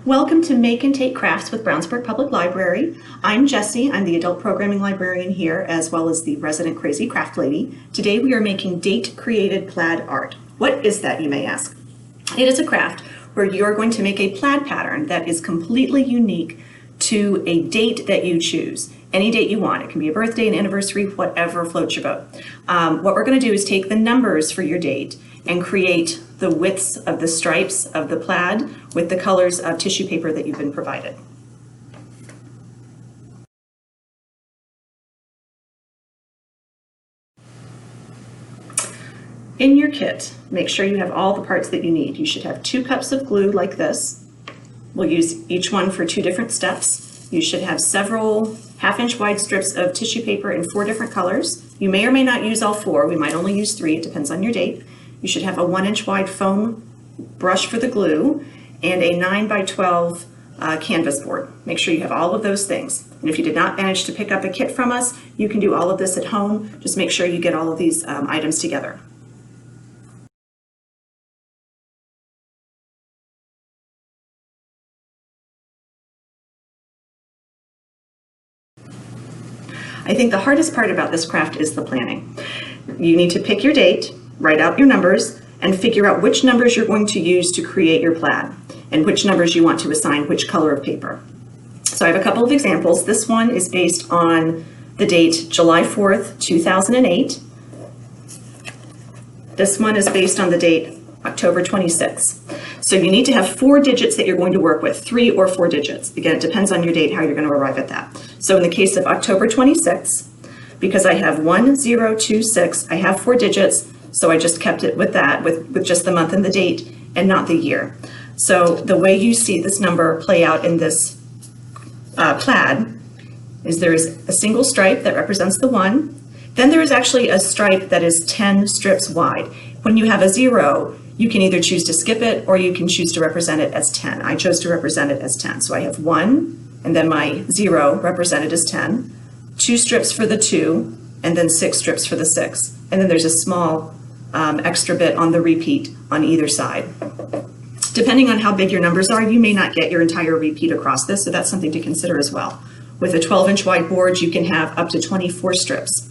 Welcome to Make and Take Crafts with Brownsburg Public Library. I'm Jessie. I'm the adult programming librarian here, as well as the resident crazy craft lady. Today we are making date-created plaid art. What is that, you may ask? It is a craft where you're going to make a plaid pattern that is completely unique to a date that you choose. Any date you want. It can be a birthday, an anniversary, whatever floats your boat. What we're going to do is take the numbers for your date and create the widths of the stripes of the plaid with the colors of tissue paper that you've been provided. In your kit, make sure you have all the parts that you need. You should have 2 cups of glue like this. We'll use each one for 2 different steps. You should have several half-inch wide strips of tissue paper in 4 different colors. You may or may not use all 4. We might only use 3. It depends on your date. You should have a 1-inch wide foam brush for the glue and a 9 by 12 canvas board. Make sure you have all of those things. And if you did not manage to pick up a kit from us, you can do all of this at home. Just make sure you get all of these items together. I think the hardest part about this craft is the planning. You need to pick your date, write out your numbers, and figure out which numbers you're going to use to create your plaid and which numbers you want to assign which color of paper. So I have a couple of examples. This one is based on the date July 4th, 2008. This one is based on the date October 26th. So you need to have 4 digits that you're going to work with, 3 or 4 digits. Again, it depends on your date how you're going to arrive at that. So in the case of October 26th, because I have 1026, I have 4 digits, so I just kept it with that, with just the month and the date and not the year. So the way you see this number play out in this plaid is there is a single stripe that represents the 1. Then there is actually a stripe that is 10 strips wide. When you have a 0, you can either choose to skip it or you can choose to represent it as 10. I chose to represent it as 10. So I have 1, and then my 0 represented as 10, 2 strips for the 2, and then 6 strips for the 6. And then there's a small extra bit on the repeat on either side. Depending on how big your numbers are, you may not get your entire repeat across this, so that's something to consider as well. With a 12-inch wide board, you can have up to 24 strips.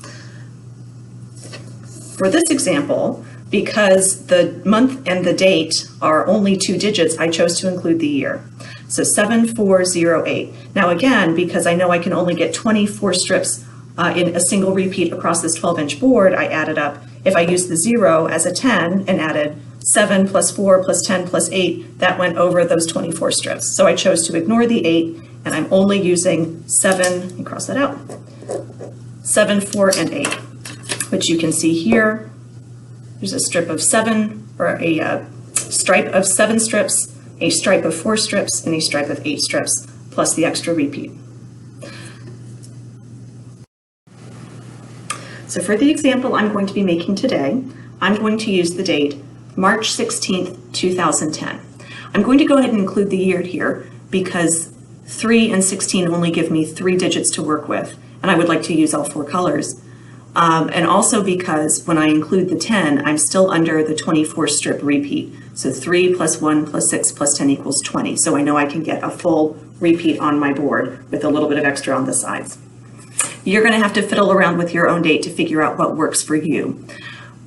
For this example, because the month and the date are only 2 digits, I chose to include the year. So 7408. Now again, because I know I can only get 24 strips in a single repeat across this 12-inch board, I added up, if I used the 0 as a 10 and added 7 plus 4 plus 10 plus 8, that went over those 24 strips. So I chose to ignore the 8, and I'm only using 7, let me cross that out, 7, 4, and 8, which you can see here. There's a strip of 7, or a stripe of 7 strips, a stripe of 4 strips, and a stripe of 8 strips, plus the extra repeat. So for the example I'm going to be making today, I'm going to use the date March 16th, 2010. I'm going to go ahead and include the year here because 3 and 16 only give me 3 digits to work with, and I would like to use all 4 colors. And also because when I include the 10, I'm still under the 24 strip repeat. So 3 plus 1 plus 6 plus 10 equals 20. So I know I can get a full repeat on my board with a little bit of extra on the sides. You're going to have to fiddle around with your own date to figure out what works for you.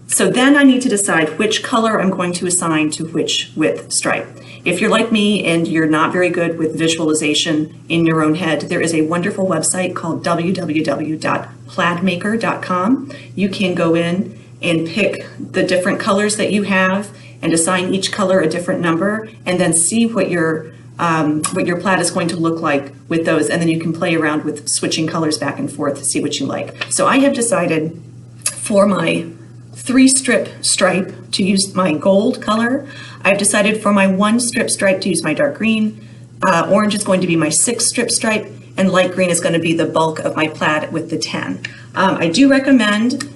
So then I need to decide which color I'm going to assign to which width stripe. If you're like me and you're not very good with visualization in your own head, there is a wonderful website called www.plaidmaker.com. You can go in and pick the different colors that you have and assign each color a different number, and then see what your plaid is going to look like with those, and then you can play around with switching colors back and forth to see what you like. So I have decided for my 3-strip stripe to use my gold color. I've decided for my 1-strip stripe to use my dark green. Orange is going to be my 6-strip stripe, and light green is going to be the bulk of my plaid with the 10. I do recommend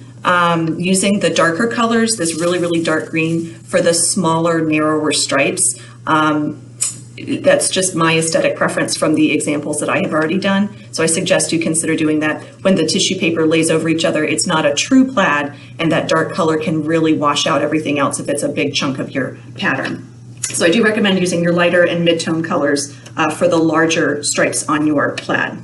using the darker colors, this really, really dark green, for the smaller, narrower stripes. That's just my aesthetic preference from the examples that I have already done. So I suggest you consider doing that. When the tissue paper lays over each other, it's not a true plaid, and that dark color can really wash out everything else if it's a big chunk of your pattern. So I do recommend using your lighter and mid-tone colors for the larger stripes on your plaid.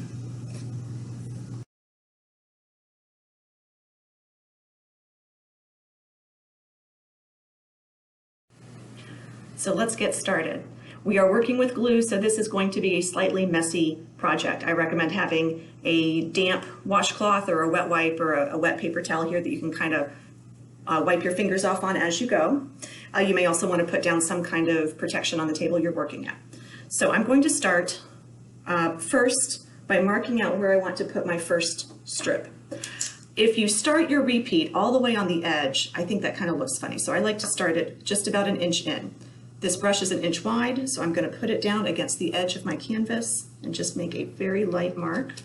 So let's get started. We are working with glue, so this is going to be a slightly messy project. I recommend having a damp washcloth or a wet wipe or a wet paper towel here that you can kind of wipe your fingers off on as you go. You may also want to put down some kind of protection on the table you're working at. So I'm going to start first by marking out where I want to put my first strip. If you start your repeat all the way on the edge, I think that kind of looks funny. So I like to start it just about an inch in. This brush is 1 inch wide, so I'm going to put it down against the edge of my canvas and just make a very light mark.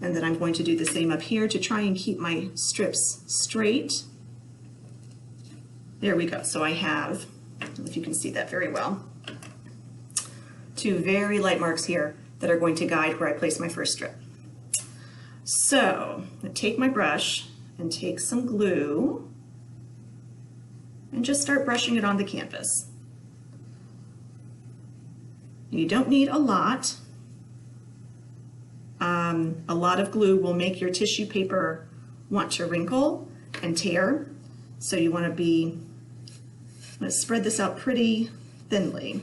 And then I'm going to do the same up here to try and keep my strips straight. There we go. So I have, I don't know if you can see that very well, 2 very light marks here that are going to guide where I place my first strip. So I'm going to take my brush and take some glue and just start brushing it on the canvas. You don't need a lot. A lot of glue will make your tissue paper want to wrinkle and tear. So you want to I'm going to spread this out pretty thinly.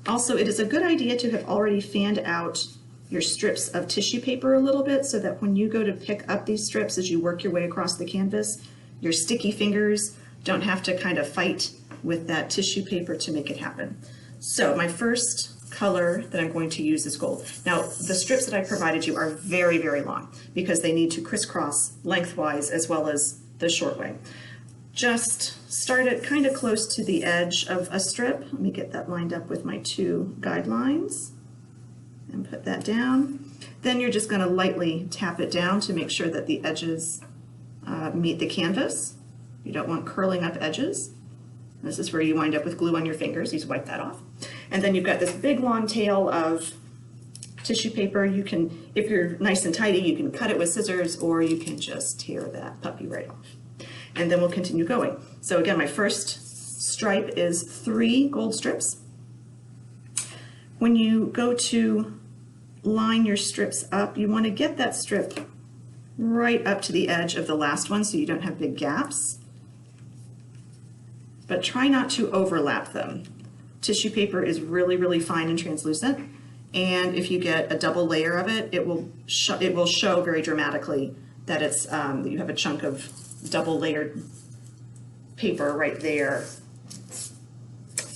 Also, it is a good idea to have already fanned out your strips of tissue paper a little bit so that when you go to pick up these strips as you work your way across the canvas, your sticky fingers don't have to kind of fight with that tissue paper to make it happen. So my first color that I'm going to use is gold. Now, the strips that I provided you are very, very long because they need to crisscross lengthwise as well as the short way. Just start it kind of close to the edge of a strip. Let me get that lined up with my 2 guidelines and put that down. Then you're just going to lightly tap it down to make sure that the edges meet the canvas. You don't want curling up edges. This is where you wind up with glue on your fingers. You just wipe that off. And then you've got this big long tail of tissue paper. You can, if you're nice and tidy, you can cut it with scissors or you can just tear that puppy right off. And then we'll continue going. So again, my first stripe is 3 gold strips. When you go to line your strips up, you want to get that strip right up to the edge of the last one so you don't have big gaps. But try not to overlap them. Tissue paper is really, really fine and translucent, and if you get a double layer of it, it will show very dramatically that it's that you have a chunk of double layered paper right there.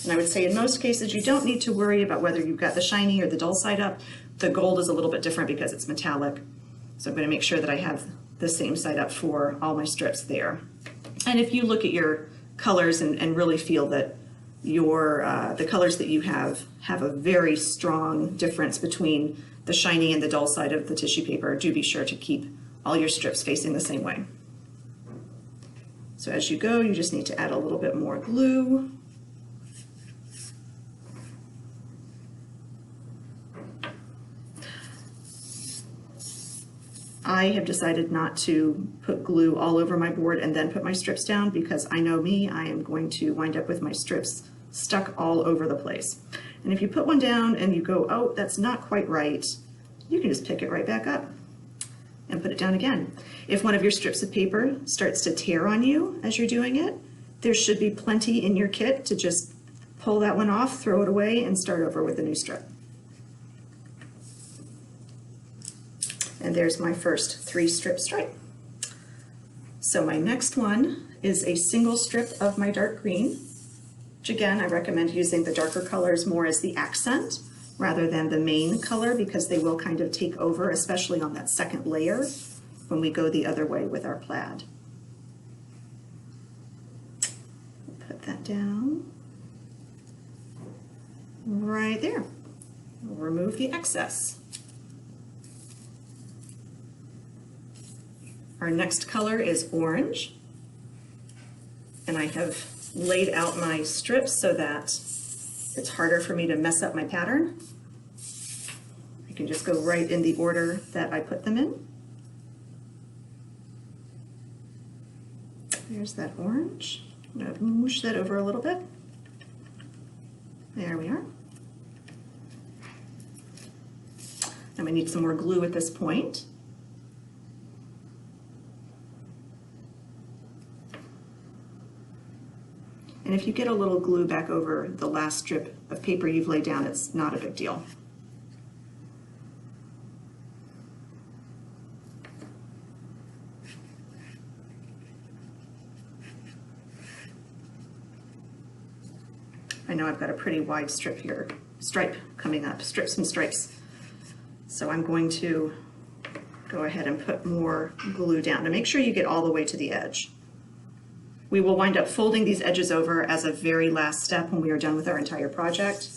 And I would say in most cases you don't need to worry about whether you've got the shiny or the dull side up. The gold is a little bit different because it's metallic, so I'm going to make sure that I have the same side up for all my strips there. And if you look at your colors and really feel that the colors that you have a very strong difference between the shiny and the dull side of the tissue paper, do be sure to keep all your strips facing the same way. So as you go, you just need to add a little bit more glue. I have decided not to put glue all over my board and then put my strips down because I know me, I am going to wind up with my strips stuck all over the place. And if you put one down and you go, oh, that's not quite right, you can just pick it right back up and put it down again. If one of your strips of paper starts to tear on you as you're doing it, there should be plenty in your kit to just pull that one off, throw it away, and start over with a new strip. And there's my first 3-strip stripe. So my next one is a single strip of my dark green, which again, I recommend using the darker colors more as the accent rather than the main color because they will kind of take over, especially on that second layer when we go the other way with our plaid. Put that down right there. We'll remove the excess. Our next color is orange, and I have laid out my strips so that it's harder for me to mess up my pattern. I can just go right in the order that I put them in. There's that orange. I'm going to moosh that over a little bit. There we are. And we need some more glue at this point. And if you get a little glue back over the last strip of paper you've laid down, it's not a big deal. I know I've got a pretty wide strip here, stripe coming up, strips and stripes. So I'm going to go ahead and put more glue down to make sure you get all the way to the edge. We will wind up folding these edges over as a very last step when we are done with our entire project,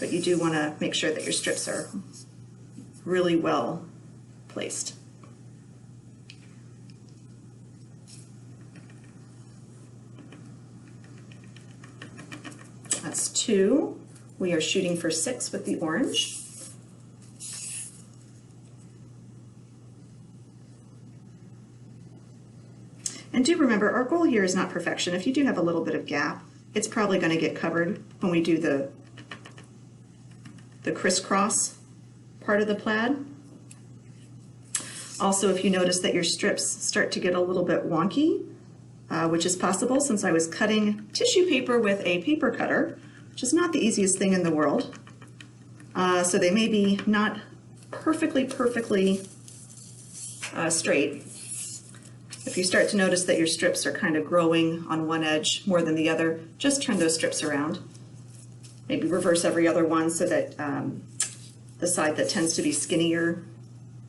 but you do want to make sure that your strips are really well placed. That's 2. We are shooting for 6 with the orange. And do remember, our goal here is not perfection. If you do have a little bit of gap, it's probably going to get covered when we do the crisscross part of the plaid. Also, if you notice that your strips start to get a little bit wonky, which is possible since I was cutting tissue paper with a paper cutter, which is not the easiest thing in the world. So they may be not perfectly straight. If you start to notice that your strips are kind of growing on one edge more than the other, just turn those strips around. Maybe reverse every other one so that the side that tends to be skinnier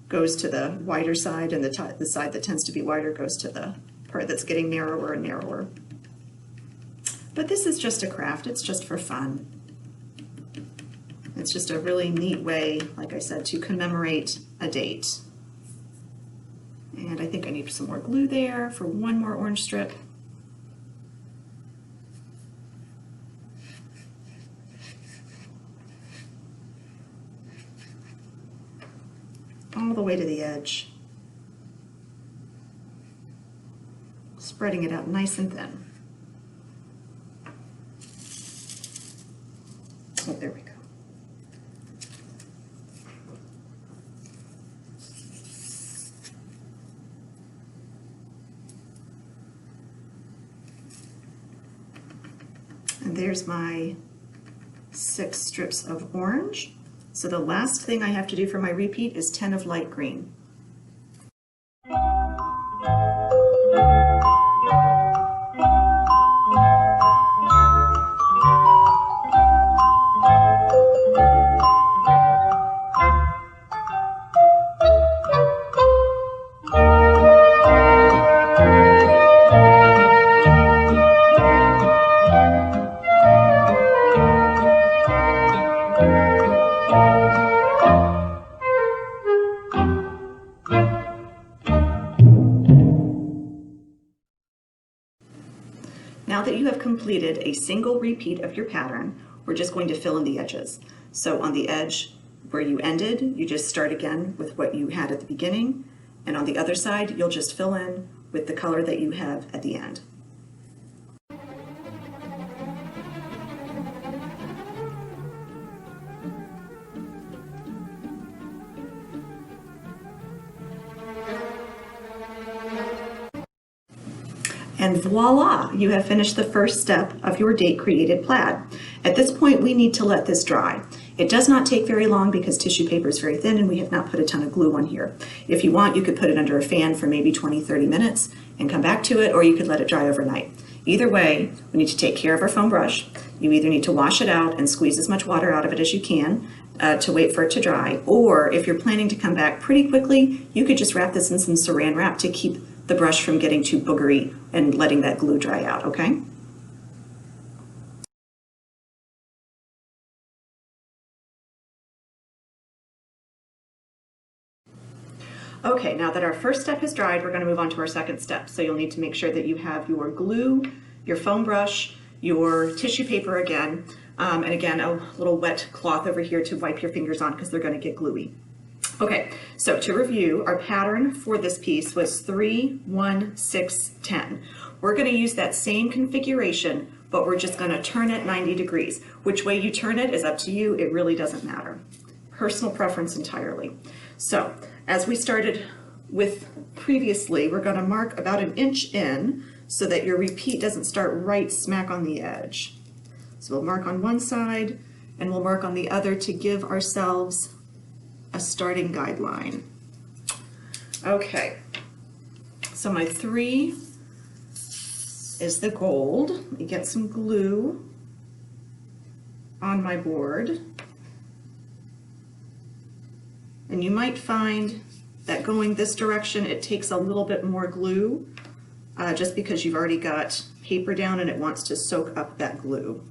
goes to the wider side, and the side that tends to be wider goes to the part that's getting narrower and narrower. But this is just a craft, it's just for fun. It's just a really neat way, like I said, to commemorate a date. And I think I need some more glue there for one more orange strip. All the way to the edge. Spreading it out nice and thin. Oh, there we go. And there's my 6 strips of orange. So the last thing I have to do for my repeat is 10 of light green. Now that you have completed a single repeat of your pattern, we're just going to fill in the edges. So on the edge where you ended, you just start again with what you had at the beginning, and on the other side, you'll just fill in with the color that you have at the end. And voila, you have finished the first step of your date created plaid. At this point, we need to let this dry. It does not take very long because tissue paper is very thin and we have not put a ton of glue on here. If you want, you could put it under a fan for maybe 20-30 minutes and come back to it, or you could let it dry overnight. Either way, we need to take care of our foam brush. You either need to wash it out and squeeze as much water out of it as you can to wait for it to dry, or if you're planning to come back pretty quickly, you could just wrap this in some saran wrap to keep the brush from getting too boogery and letting that glue dry out, okay? Okay, now that our first step has dried, we're going to move on to our second step. So you'll need to make sure that you have your glue, your foam brush, your tissue paper again, and again, a little wet cloth over here to wipe your fingers on because they're going to get gluey. Okay, so to review, our pattern for this piece was 3, 1, 6, 10. We're going to use that same configuration, but we're just going to turn it 90 degrees. Which way you turn it is up to you. It really doesn't matter. Personal preference entirely. So as we started with previously, we're going to mark about an inch in so that your repeat doesn't start right smack on the edge. So we'll mark on one side and we'll mark on the other to give ourselves a starting guideline. Okay, so my 3 is the gold. Let me get some glue on my board. And you might find that going this direction, it takes a little bit more glue just because you've already got paper down and it wants to soak up that glue.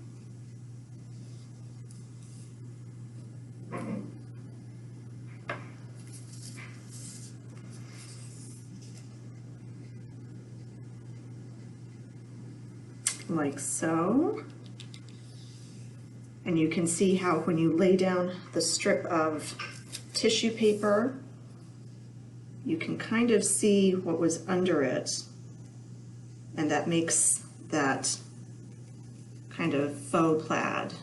Like so. And you can see how when you lay down the strip of tissue paper, you can kind of see what was under it, and that makes that kind of faux plaid.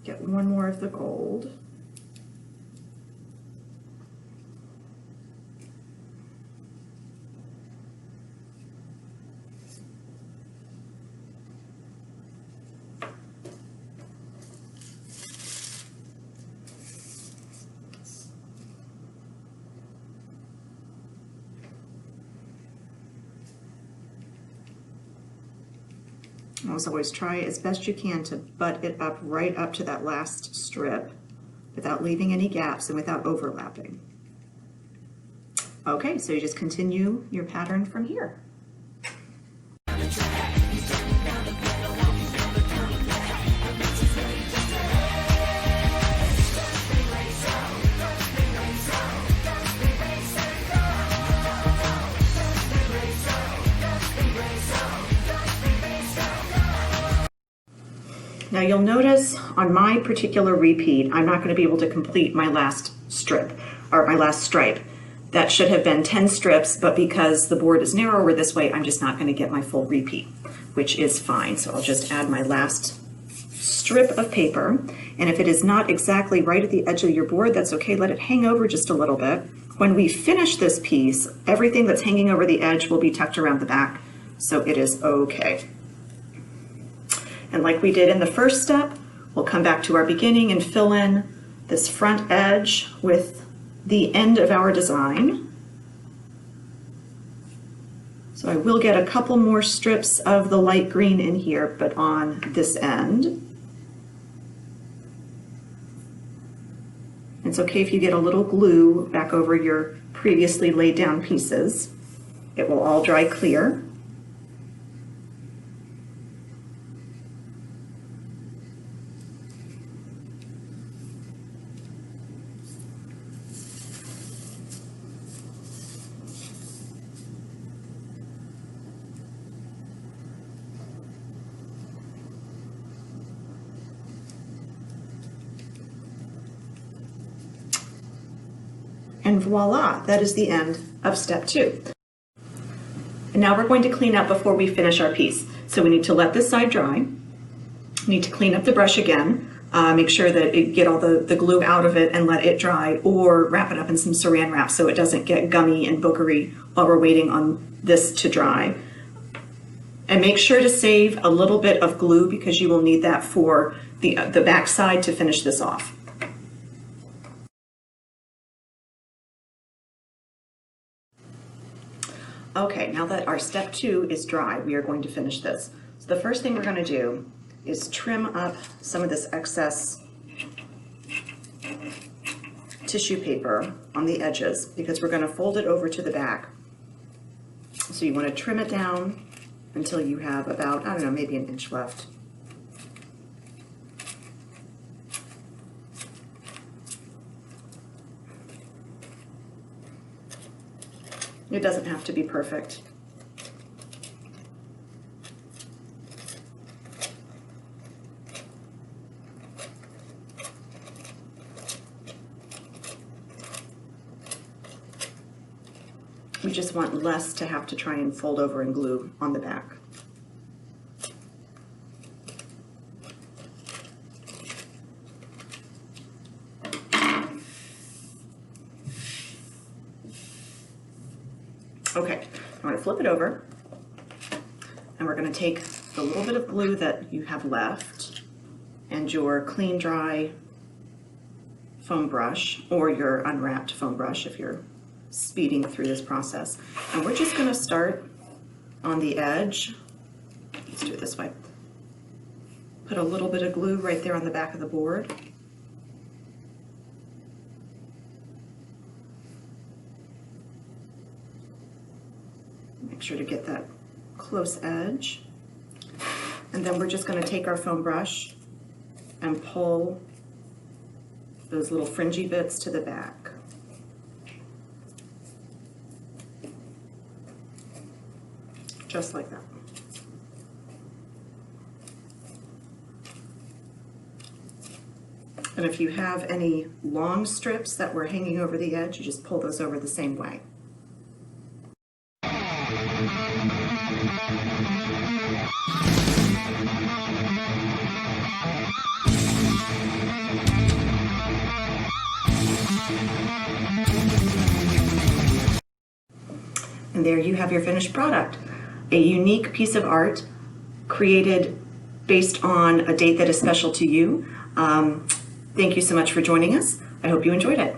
Get one more of the gold. Always try as best you can to butt it up right up to that last strip without leaving any gaps and without overlapping. Okay, so you just continue your pattern from here. Now you'll notice on my particular repeat, I'm not going to be able to complete my last strip, or my last stripe. That should have been 10 strips, but because the board is narrower this way, I'm just not going to get my full repeat, which is fine. So I'll just add my last strip of paper, and if it is not exactly right at the edge of your board, that's okay. Let it hang over just a little bit. When we finish this piece, everything that's hanging over the edge will be tucked around the back, so it is okay. And like we did in the first step, we'll come back to our beginning and fill in this front edge with the end of our design. So I will get a couple more strips of the light green in here, but on this end. It's okay if you get a little glue back over your previously laid down pieces. It will all dry clear. And voila, that is the end of step 2. And now we're going to clean up before we finish our piece. So we need to let this side dry. We need to clean up the brush again, make sure that it get all the glue out of it and let it dry, or wrap it up in some saran wrap so it doesn't get gummy and boogery while we're waiting on this to dry. And make sure to save a little bit of glue because you will need that for the back side to finish this off. Okay, now that our step 2 is dry, we are going to finish this. So the first thing we're going to do is trim up some of this excess tissue paper on the edges because we're going to fold it over to the back. So you want to trim it down until you have about, I don't know, maybe an inch left. It doesn't have to be perfect. We just want less to have to try and fold over and glue on the back. Okay, I'm going to flip it over, and we're going to take the little bit of glue that you have left and your clean, dry foam brush, or your unwrapped foam brush if you're speeding through this process. And we're just going to start on the edge. Let's do it this way. Put a little bit of glue right there on the back of the board. Make sure to get that close edge. And then we're just going to take our foam brush and pull those little fringy bits to the back. Just like that. And if you have any long strips that were hanging over the edge, you just pull those over the same way. And there you have your finished product. A unique piece of art created based on a date that is special to you. Thank you so much for joining us. I hope you enjoyed it.